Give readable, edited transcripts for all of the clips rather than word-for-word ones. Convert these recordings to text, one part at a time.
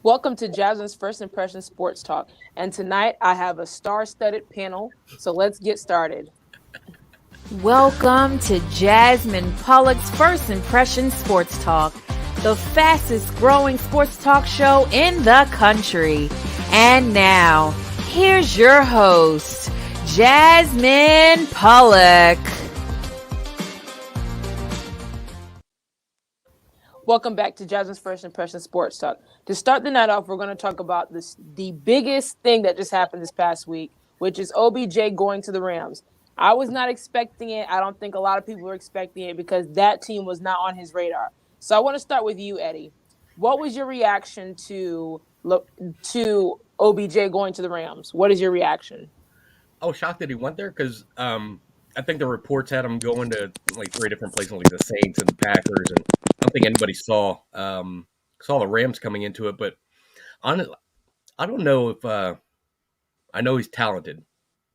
Welcome to Jasmine's First Impression Sports Talk. And tonight I have a star studded panel. So let's get started. Welcome to Jasmine Pollock's First Impression Sports Talk, the fastest growing sports talk show in the country. And now, here's your host, Jasmine Pollock. Welcome back to Jasmine's First Impression Sports Talk. To start the night off, we're going to talk about the biggest thing that just happened this past week, which is OBJ going to the Rams. I was not expecting it. I don't think a lot of people were expecting it because that team was not on his radar. So I want to start with you, Eddie. What was your reaction to OBJ going to the Rams? What is your reaction? I was shocked that he went there because I think the reports had him going to like three different places, like the Saints and the Packers, and I don't think anybody saw the Rams coming into it. But honestly, I don't know if I know he's talented,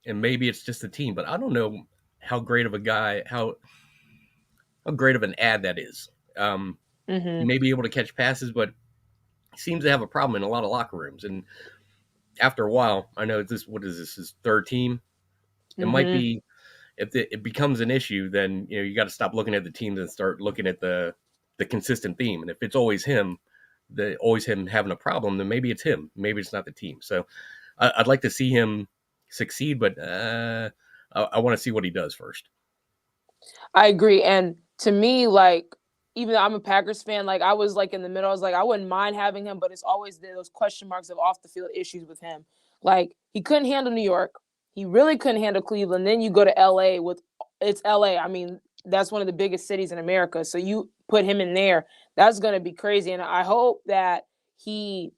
and maybe it's just the team, but I don't know how great of a guy, how great of an ad that is. He may be able to catch passes, but he seems to have a problem in a lot of locker rooms. And after a while, I know his third team. It might be if it becomes an issue, then you got to stop looking at the teams and start looking at the consistent theme. And if it's always him having a problem, then maybe it's him. Maybe it's not the team. So I'd like to see him succeed, but I want to see what he does first. I agree. And to me, like, even though I'm a Packers fan, like I was like in the middle. I was like, I wouldn't mind having him, but it's always those question marks of off the field issues with him. Like he couldn't handle New York. He really couldn't handle Cleveland. Then you go to LA with it's LA. I mean, that's one of the biggest cities in America. So you put him in there, that's gonna be crazy. And I hope that he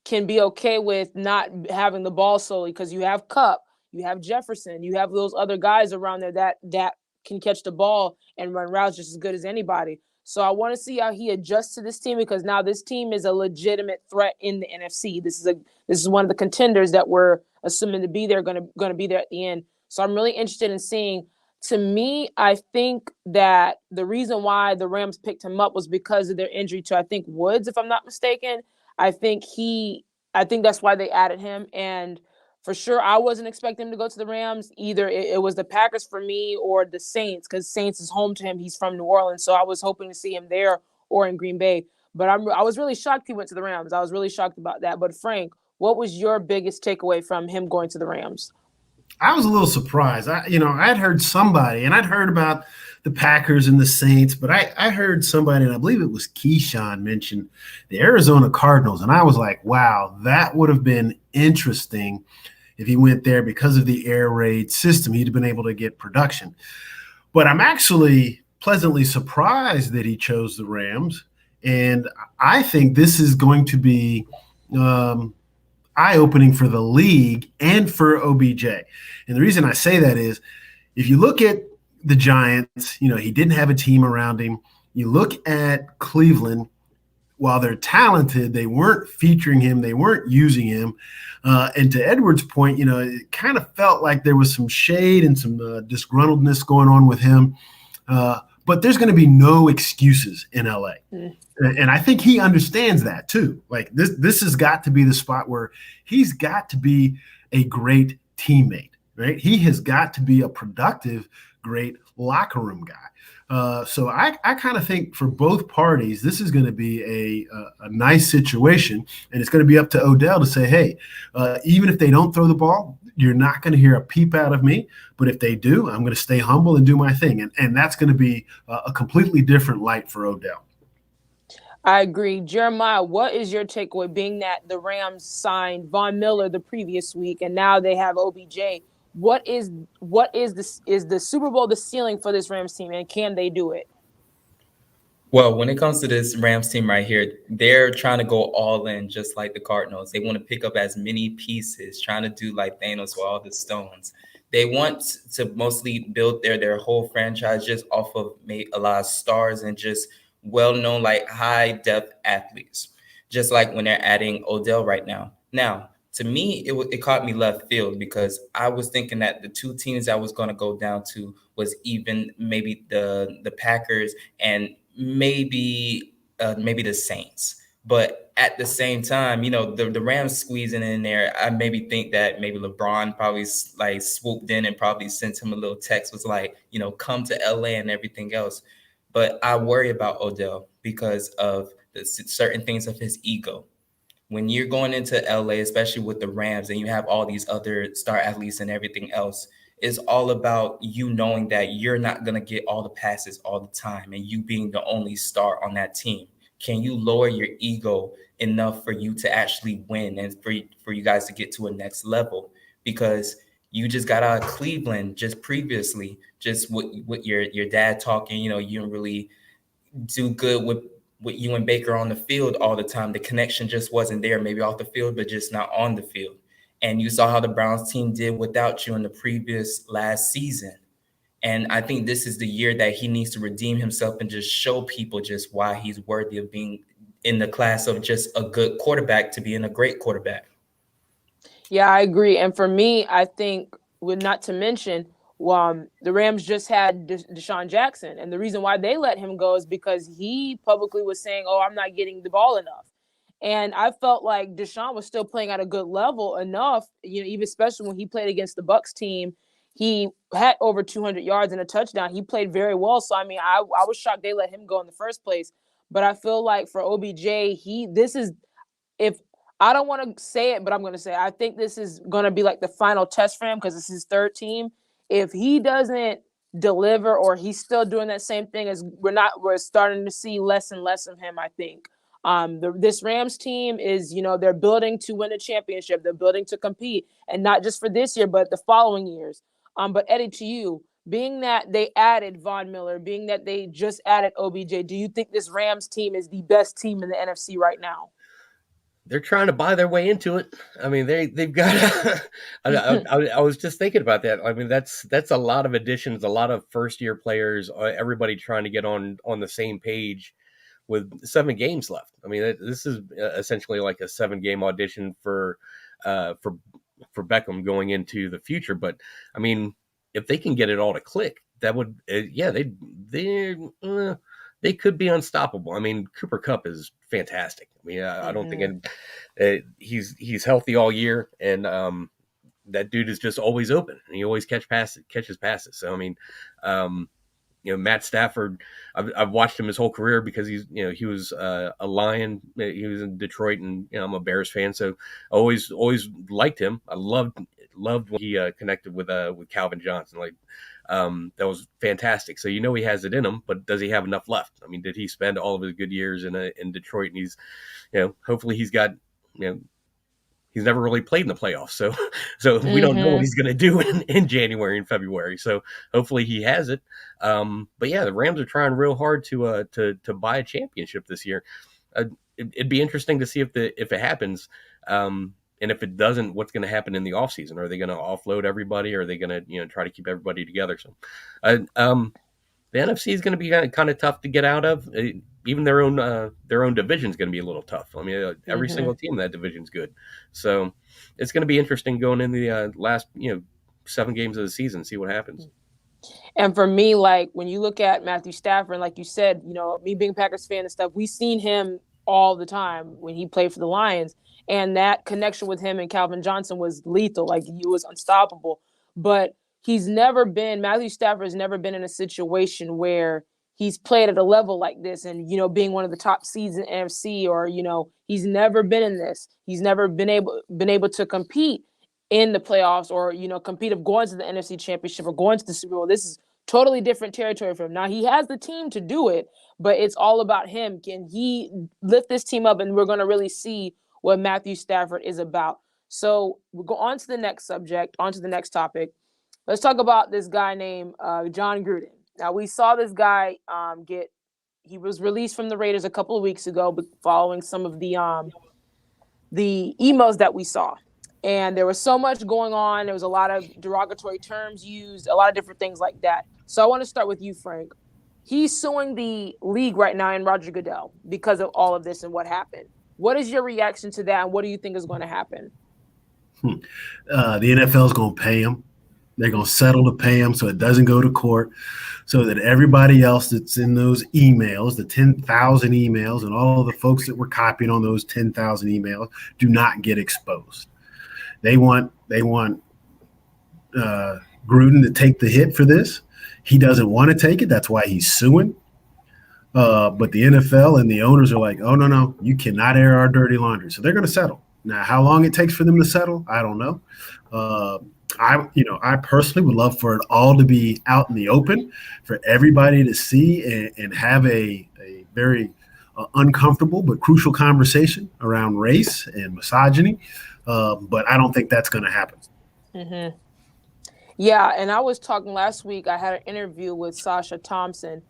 can be okay with not having the ball solely because you have Cup, you have Jefferson, you have those other guys around there that can catch the ball and run routes just as good as anybody. So I want to see how he adjusts to this team because now this team is a legitimate threat in the NFC. This is one of the contenders that we're assuming to be there, going to be there at the end. So I'm really interested in seeing. To me, I think that the reason why the Rams picked him up was because of their injury to I think Woods, if I'm not mistaken. I think I think that's why they added him. And for sure, I wasn't expecting him to go to the Rams either. It was the Packers for me or the Saints because Saints is home to him. He's from New Orleans, so I was hoping to see him there or in Green Bay. But I was really shocked he went to the Rams. I was really shocked about that. But Frank, what was your biggest takeaway from him going to the Rams? I was a little surprised. I'd heard somebody, and I'd heard about the Packers and the Saints, but I heard somebody, and I believe it was Keyshawn, mention the Arizona Cardinals, and I was like, wow, that would have been interesting if he went there because of the air raid system. He'd have been able to get production. But I'm actually pleasantly surprised that he chose the Rams, and I think this is going to be eye-opening for the league and for OBJ. And the reason I say that is if you look at the Giants, he didn't have a team around him. You look at Cleveland, while they're talented, they weren't featuring him. They weren't using him. And to Edward's point, it kind of felt like there was some shade and some disgruntledness going on with him. But there's going to be no excuses in LA. And I think he understands that too. Like this has got to be the spot where he's got to be a great teammate, right? He has got to be a productive, great locker room guy. So I kind of think for both parties, this is going to be a nice situation. And it's going to be up to Odell to say, hey, even if they don't throw the ball, you're not going to hear a peep out of me. But if they do, I'm going to stay humble and do my thing. And that's going to be a completely different light for Odell. I agree. Jeremiah, what is your takeaway being that the Rams signed Von Miller the previous week and now they have OBJ? Is the Super Bowl the ceiling for this Rams team and can they do it? Well, when it comes to this Rams team right here, they're trying to go all in just like the Cardinals. They want to pick up as many pieces, trying to do like Thanos with all the stones. They want to mostly build their whole franchise just off of a lot of stars and just well-known like high-depth athletes, just like when they're adding Odell right now. Now, to me, it caught me left field because I was thinking that the two teams I was going to go down to was even maybe the Packers and maybe the Saints. But at the same time, the Rams squeezing in there, I maybe think that maybe LeBron probably like swooped in and probably sent him a little text, was like, come to LA and everything else. But I worry about Odell because of the certain things of his ego. When you're going into LA, especially with the Rams, and you have all these other star athletes and everything else, it's all about you knowing that you're not going to get all the passes all the time and you being the only star on that team. Can you lower your ego enough for you to actually win and for you guys to get to a next level? Because you just got out of Cleveland just previously, just with your dad talking, you didn't really do good with you and Baker on the field all the time. The connection just wasn't there, maybe off the field, but just not on the field. And you saw how the Browns team did without you in the previous last season. And I think this is the year that he needs to redeem himself and just show people just why he's worthy of being in the class of just a good quarterback to being a great quarterback. Yeah, I agree. And for me, I think, not to mention, the Rams just had Deshaun Jackson. And the reason why they let him go is because he publicly was saying, oh, I'm not getting the ball enough. And I felt like Deshaun was still playing at a good level enough, even especially when he played against the Bucs team. He had over 200 yards and a touchdown. He played very well. So, I mean, I was shocked they let him go in the first place. But I feel like for OBJ, if I don't want to say it, but I'm going to say, I think this is going to be like the final test for him because it's his third team. If he doesn't deliver or he's still doing that same thing, as we're starting to see less and less of him, I think. This Rams team is, they're building to win a championship. They're building to compete, and not just for this year, but the following years. But Eddie, to you, being that they added Von Miller, being that they just added OBJ, do you think this Rams team is the best team in the NFC right now? They're trying to buy their way into it. I mean, they've got. I was just thinking about that. I mean, that's a lot of additions, a lot of first year players. Everybody trying to get on the same page with 7 games left. I mean, this is essentially like a 7-game audition for Beckham going into the future. But I mean, if they can get it all to click, that would they could be unstoppable. I mean, Cooper Kupp is fantastic. I mean, I don't think he's healthy all year, and that dude is just always open, and he always catches passes. So I mean, Matt Stafford, I've watched him his whole career because he was a Lion. He was in Detroit, and I'm a Bears fan, so I always liked him. I loved when he connected with Calvin Johnson. Like, that was fantastic. So he has it in him, but does he have enough left? I mean, did he spend all of his good years in Detroit? And he's, hopefully he's got, he's never really played in the playoffs. So we don't know what he's going to do in January and February. So hopefully he has it. But yeah, the Rams are trying real hard to buy a championship this year. It'd be interesting to see if it happens. And if it doesn't, what's going to happen in the offseason? Are they going to offload everybody? Or are they going to, try to keep everybody together? So, the NFC is going to be kind of tough to get out of. Even their own division is going to be a little tough. I mean, every single team in that division is good. So it's going to be interesting going in the last 7 games of the season, see what happens. And for me, like when you look at Matthew Stafford, like you said, me being a Packers fan and stuff, we've seen him all the time when he played for the Lions. And that connection with him and Calvin Johnson was lethal. Like, he was unstoppable. But Matthew Stafford has never been in a situation where he's played at a level like this and, being one of the top seeds in NFC, or, he's never been in this. He's never been able to compete in the playoffs, or, compete of going to the NFC Championship or going to the Super Bowl. This is totally different territory for him. Now, he has the team to do it, but it's all about him. Can he lift this team up? And we're going to really see what Matthew Stafford is about. So we'll go on to the next subject, on to the next topic. Let's talk about this guy named John Gruden. Now, we saw this guy he was released from the Raiders a couple of weeks ago, following some of the emails that we saw. And there was so much going on. There was a lot of derogatory terms used, a lot of different things like that. So I want to start with you, Frank. He's suing the league right now and Roger Goodell because of all of this and what happened. What is your reaction to that, and what do you think is going to happen? The NFL is going to pay him. They're going to settle to pay him so it doesn't go to court, so that everybody else that's in those emails, the 10,000 emails, and all of the folks that were copied on those 10,000 emails do not get exposed. They want Gruden to take the hit for this. He doesn't want to take it. That's why he's suing. But the NFL and the owners are like, oh, no, you cannot air our dirty laundry. So they're going to settle. Now, how long it takes for them to settle, I don't know. I personally would love for it all to be out in the open for everybody to see and have a very uncomfortable but crucial conversation around race and misogyny. But I don't think that's going to happen. Mm-hmm. Yeah, and I was talking last week. I had an interview with Sasha Thompson.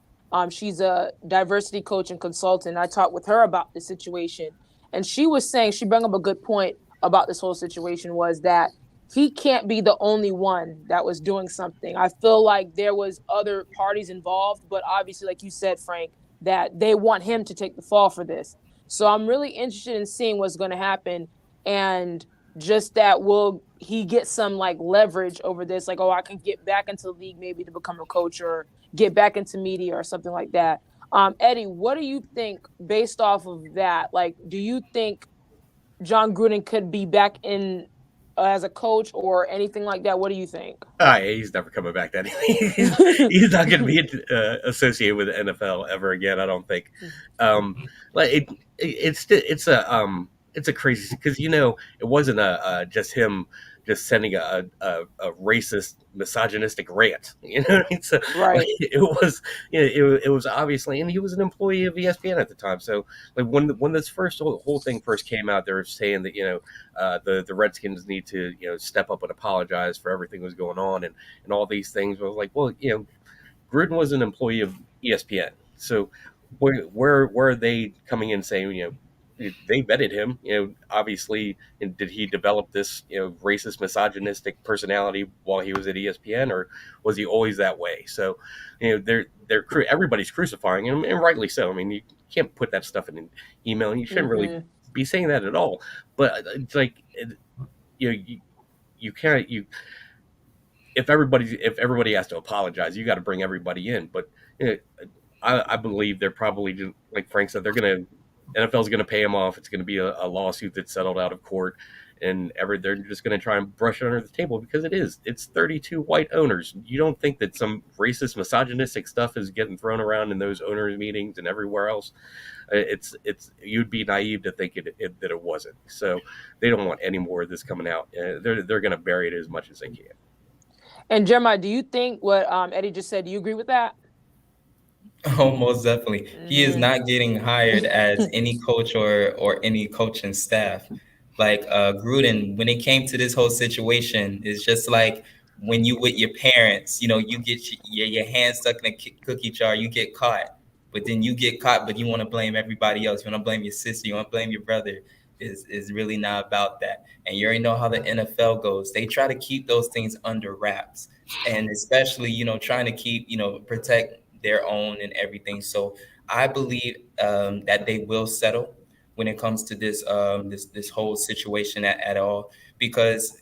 She's a diversity coach and consultant. I talked with her about the situation, and she was saying, she brought up a good point about this whole situation, was that he can't be the only one that was doing something. I feel like there was other parties involved, but obviously, like you said, Frank, that they want him to take the fall for this. So I'm really interested in seeing what's going to happen, and just that will he get some like leverage over this, like, oh, I can get back into the league maybe to become a coach or get back into media or something like that. Eddie, what do you think based off of that? Like, do you think John Gruden could be back in as a coach or anything like that? What do you think? He's never coming back. That he's not going to be associated with the NFL ever again. I don't think. It's a crazy, because it wasn't just him just sending a racist, misogynistic rant. You know what I mean? So, right. It was obviously, and he was an employee of ESPN at the time. So like when this whole thing first came out, they were saying that the Redskins need to step up and apologize for everything that was going on and all these things. I was like, well, Gruden was an employee of ESPN, so where are they coming in saying they vetted him, obviously, and did he develop this, racist, misogynistic personality while he was at ESPN, or was he always that way? So, everybody's crucifying him, and rightly so. I mean, you can't put that stuff in an email, and you shouldn't really be saying that at all. But it's like, you can't, if everybody has to apologize, you got to bring everybody in. But I believe they're probably just, like Frank said, NFL's going to pay him off. It's going to be a lawsuit that's settled out of court, and they're just going to try and brush it under the table, because it's 32 white owners. You don't think that some racist, misogynistic stuff is getting thrown around in those owners meetings and everywhere else? You'd be naive to think that it wasn't. So they don't want any more of this coming out. They're going to bury it as much as they can. And Jeremiah, do you think what Eddie just said, do you agree with that? Oh, most definitely. He is not getting hired as any coach or any coaching staff. Like Gruden, when it came to this whole situation, it's just like when you with your parents, you get your hand stuck in a cookie jar, you get caught, but then you get caught, but you want to blame everybody else. You want to blame your sister, you want to blame your brother. Is really not about that. And you already know how the NFL goes. They try to keep those things under wraps, and especially, trying to keep, protect their own and everything. So I believe that they will settle when it comes to this this whole situation at all, because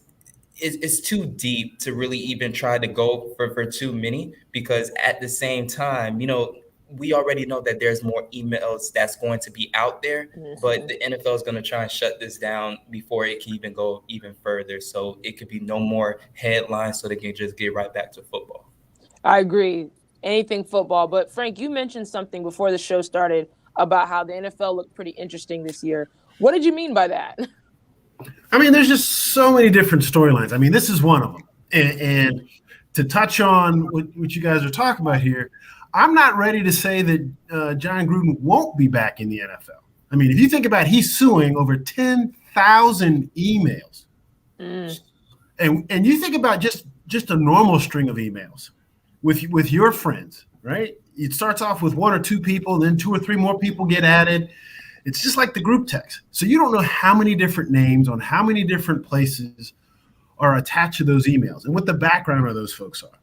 it's too deep to really even try to go for too many, because at the same time, we already know that there's more emails that's going to be out there, but the NFL is going to try and shut this down before it can even go even further. So it could be no more headlines, so they can just get right back to football. I agree. Anything football. But Frank, you mentioned something before the show started about how the NFL looked pretty interesting this year. What did you mean by that? I mean, there's just so many different storylines. I mean, this is one of them. And to touch on what you guys are talking about here, I'm not ready to say that John Gruden won't be back in the NFL. I mean, if you think about it, he's suing over 10,000 emails. And you think about just a normal string of emails with your friends, right? It starts off with one or two people, then 2 or 3 more people get added. It's just like the group text. So you don't know how many different names on how many different places are attached to those emails and what the background of those folks are.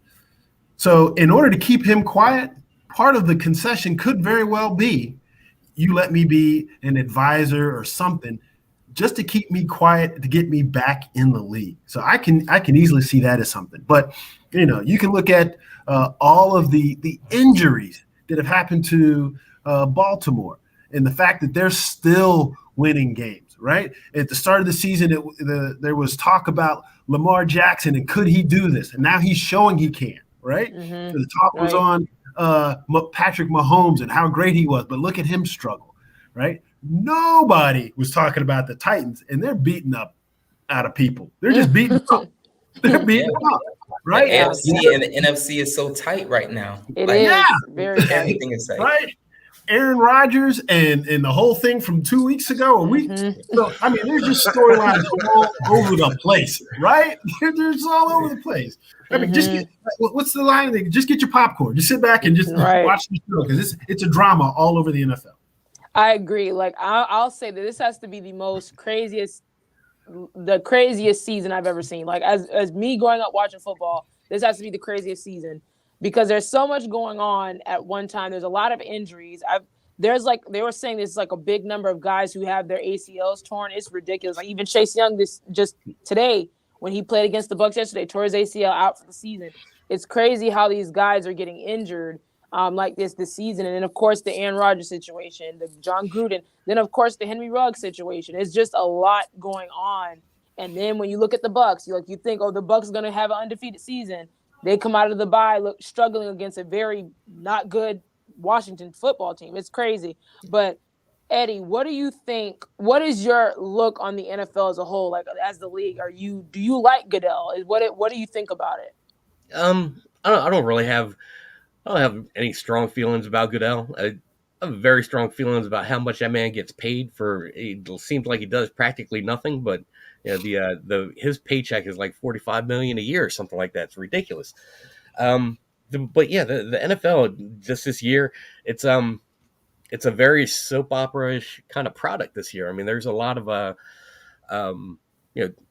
So in order to keep him quiet, part of the concession could very well be, you let me be an advisor or something just to keep me quiet, to get me back in the league. So I can easily see that as something. But you can look at all of the injuries that have happened to Baltimore, and the fact that they're still winning games. Right at the start of the season, there was talk about Lamar Jackson and could he do this, and now he's showing he can. Right, so the talk was on Patrick Mahomes and how great he was, but look at him struggle. Right, nobody was talking about the Titans, and they're beating up out of people. They're just beating up. They're beating up. Right, the AFC and the NFC is so tight right now. It is very tight. Everything is tight. Right. Aaron Rodgers and the whole thing from 2 weeks ago, a week. So, I mean, there's just storylines all over the place, right? They're just all over the place. I mean, just what's the line? Just get your popcorn. Just sit back and just watch the show because it's a drama all over the NFL. I agree. Like I'll say that this has to be the craziest season I've ever seen. Like as me growing up watching football, this has to be the craziest season. Because there's so much going on at one time. There's a lot of injuries. They were saying there's like a big number of guys who have their ACLs torn. It's ridiculous. Like even Chase Young just today when he played against the Bucs yesterday, tore his ACL out for the season. It's crazy how these guys are getting injured like this season. And then of course the Aaron Rodgers situation, the John Gruden, then of course the Henry Ruggs situation. It's just a lot going on. And then when you look at the Bucs, you think, oh, the Bucs are going to have an undefeated season. They come out of the bye struggling against a very not good Washington football team. It's crazy. But, Eddie, what do you think? What is your look on the NFL as a whole, like as the league? Do you like Goodell? What do you think about it? I don't have any strong feelings about Goodell. I have very strong feelings about how much that man gets paid for. It seems like he does practically nothing, but his paycheck is like $45 million a year or something like that. It's ridiculous. But yeah, the NFL just this year, it's a very soap opera-ish kind of product this year. I mean, there's a lot of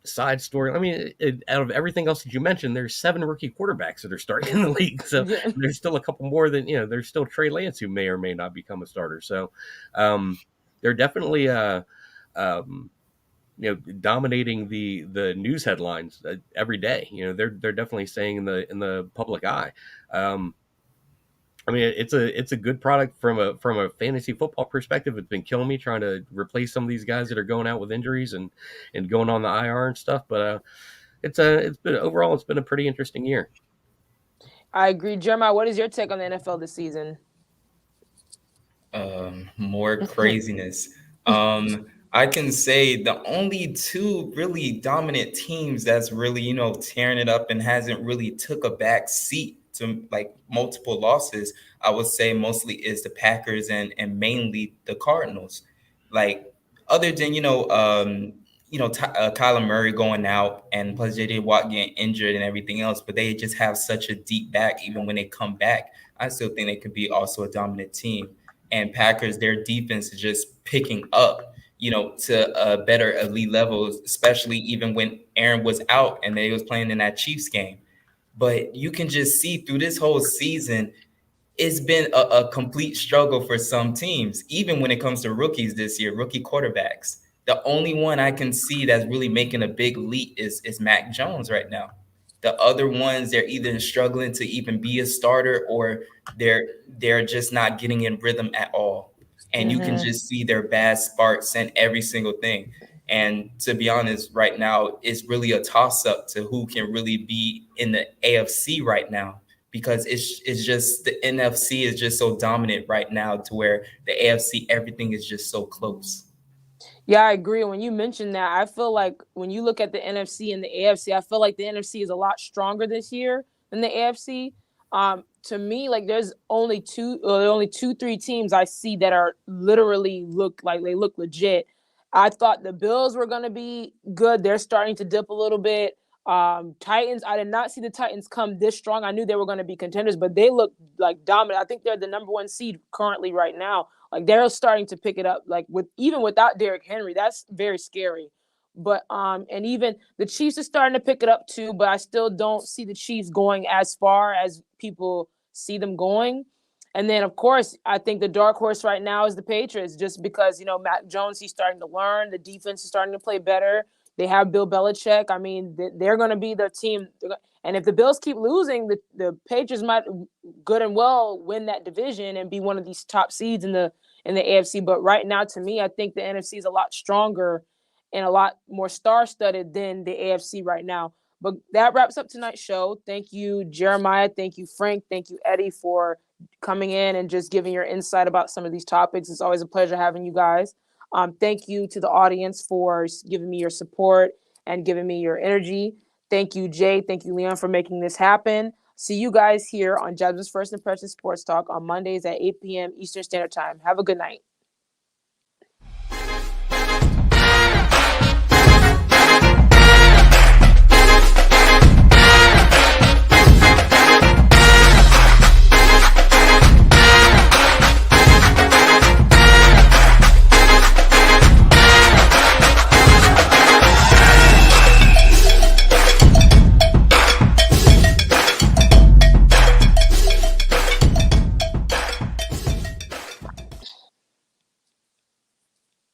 side story. I mean, out of everything else that you mentioned, there's 7 rookie quarterbacks that are starting in the league. So there's still a couple more than there's still Trey Lance who may or may not become a starter. So they're definitely dominating the news headlines every day. They're definitely staying in the public eye. I mean, it's a good product from a fantasy football perspective. It's been killing me trying to replace some of these guys that are going out with injuries and going on the IR and stuff. But it's been a pretty interesting year. I agree, Jeremiah. What is your take on the NFL this season? More craziness. I can say the only 2 really dominant teams that's really, tearing it up and hasn't really took a back seat to like multiple losses, I would say mostly is the Packers and mainly the Cardinals. Like other than, Kyler Murray going out and plus J.J. Watt getting injured and everything else, but they just have such a deep back. Even when they come back, I still think they could be also a dominant team. And Packers, their defense is just picking up, to a better elite level, especially even when Aaron was out and they was playing in that Chiefs game. But you can just see through this whole season, it's been a complete struggle for some teams, even when it comes to rookies this year, rookie quarterbacks. The only one I can see that's really making a big leap is Mac Jones right now. The other ones, they're either struggling to even be a starter or they're just not getting in rhythm at all. And you can just see their bad sparks and every single thing. And to be honest, right now, it's really a toss-up to who can really be in the AFC right now, because it's just the NFC is just so dominant right now to where the AFC, everything is just so close. Yeah, I agree. When you mentioned that, I feel like when you look at the NFC and the AFC, I feel like the NFC is a lot stronger this year than the AFC. To me, like there's only 2-3 teams I see that are literally look legit. I thought the Bills were going to be good. They're starting to dip a little bit. Titans, I did not see the Titans come this strong. I knew they were going to be contenders, but they look like dominant. I think they're the number 1 seed currently right now. Like they're starting to pick it up. Like even without Derrick Henry, that's very scary. But and even the Chiefs are starting to pick it up too. But I still don't see the Chiefs going as far as people see them going. And then, of course, I think the dark horse right now is the Patriots, just because, Mac Jones, he's starting to learn. The defense is starting to play better. They have Bill Belichick. I mean, they're going to be the team. And if the Bills keep losing, the Patriots might good and well win that division and be one of these top seeds in the AFC. But right now, to me, I think the NFC is a lot stronger and a lot more star-studded than the AFC right now. But that wraps up tonight's show. Thank you, Jeremiah. Thank you, Frank. Thank you, Eddie, for coming in and just giving your insight about some of these topics. It's always a pleasure having you guys. Thank you to the audience for giving me your support and giving me your energy. Thank you, Jay. Thank you, Leon, for making this happen. See you guys here on Jasmine's First Impression Sports Talk on Mondays at 8 p.m. Eastern Standard Time. Have a good night.